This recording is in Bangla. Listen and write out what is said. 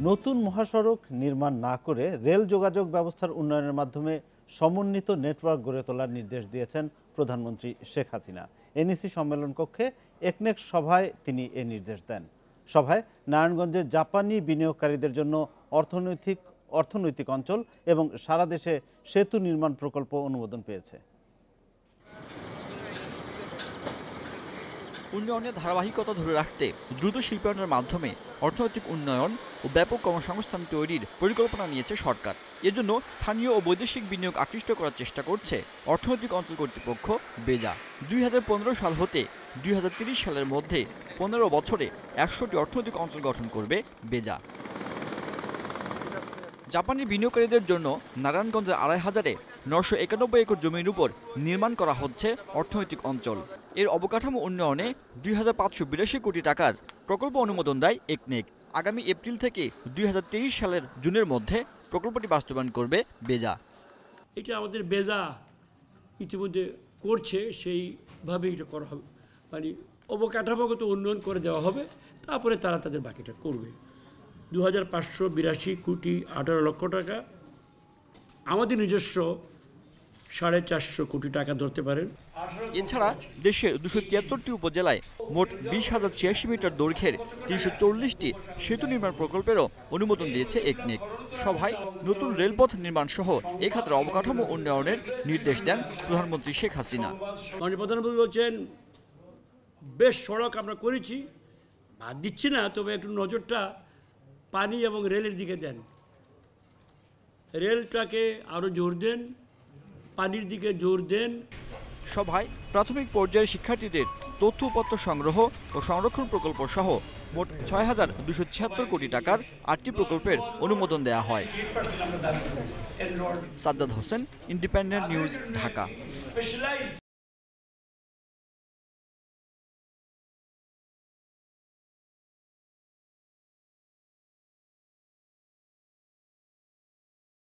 নতুন মহাসড়ক নির্মাণ না করে রেল যোগাযোগ ব্যবস্থার উন্নয়নের মাধ্যমে সমন্বিত নেটওয়ার্ক গড়ে তোলার নির্দেশ দিয়েছেন প্রধানমন্ত্রী শেখ হাসিনা। এনইসি সম্মেলন কক্ষে একনেক সভায় তিনি এ নির্দেশ দেন। সভায় নারায়ণগঞ্জে জাপানি বিনিয়োগকারীদের জন্য অর্থনৈতিক অঞ্চল এবং সারা দেশে সেতু নির্মাণ প্রকল্প অনুমোদন পেয়েছে। উন্নয়নের ধারাবাহিকতা ধরে রাখতে দ্রুত শিল্পায়নের মাধ্যমে অর্থনৈতিক উন্নয়ন ও ব্যাপক কর্মসংস্থান তৈরির পরিকল্পনা নিয়েছে সরকার। এজন্য স্থানীয় ও বৈদেশিক বিনিয়োগ আকৃষ্ট করার চেষ্টা করছে অর্থনৈতিক অঞ্চল কর্তৃপক্ষ বেজা। 2015 সাল হতে 2030 সালের মধ্যে 15 বছরে 100টি অর্থনৈতিক অঞ্চল গঠন করবে বেজা। জাপানি বিনিয়োগকারীদের জন্য নারায়ণগঞ্জের 2500-এ 991 একর জমির উপর নির্মাণ করা হচ্ছে অর্থনৈতিক অঞ্চল। এর অবকাঠামো উন্নয়নে 2582 কোটি টাকার প্রকল্প অনুমোদন দেয় একনেক। আগামী এপ্রিল থেকে 2023 সালের জুনের মধ্যে প্রকল্পটি বাস্তবায়ন করবে বেজা। এটা আমাদের বেজা ইতিমধ্যে করছে, সেইভাবে এটা করা হবে, মানে অবকাঠামোগত উন্নয়ন করে দেওয়া হবে, তারপরে তারা তাদের বাকিটা করবে। 2582 কোটি 18 লক্ষ টাকা, আমাদের নিজস্ব 450 কোটি টাকা ধরতে পারেন। এছাড়া দেশের 273টি উপজেলায় মোট 20,086 মিটার দৈর্ঘ্যের 340টি সেতু নির্মাণ প্রকল্পেরও অনুমোদন দিয়েছে একনেক। সভায় নতুন রেলপথ নির্মাণ সহ এ খাতের অবকাঠামো উন্নয়নের নির্দেশ দেন প্রধানমন্ত্রী শেখ হাসিনা। মাননীয় প্রধানমন্ত্রী বলছেন, বেশ সড়ক আমরা করেছি, বাদ দিচ্ছি না, তবে একটু নজরটা পানি এবং রেলের দিকে দেন। রেলটাকে আরও জোর দেন, পানির দিকে জোর দেন। সভায় প্রাথমিক পর্যায়ের শিক্ষার্থীদের তথ্য উপাত্ত সংগ্রহ ও সংরক্ষণ প্রকল্প সহ মোট 6,276 কোটি টাকার 8টি প্রকল্পের অনুমোদন দেওয়া হয়। Sajjad Hossain, independent news, Dhaka.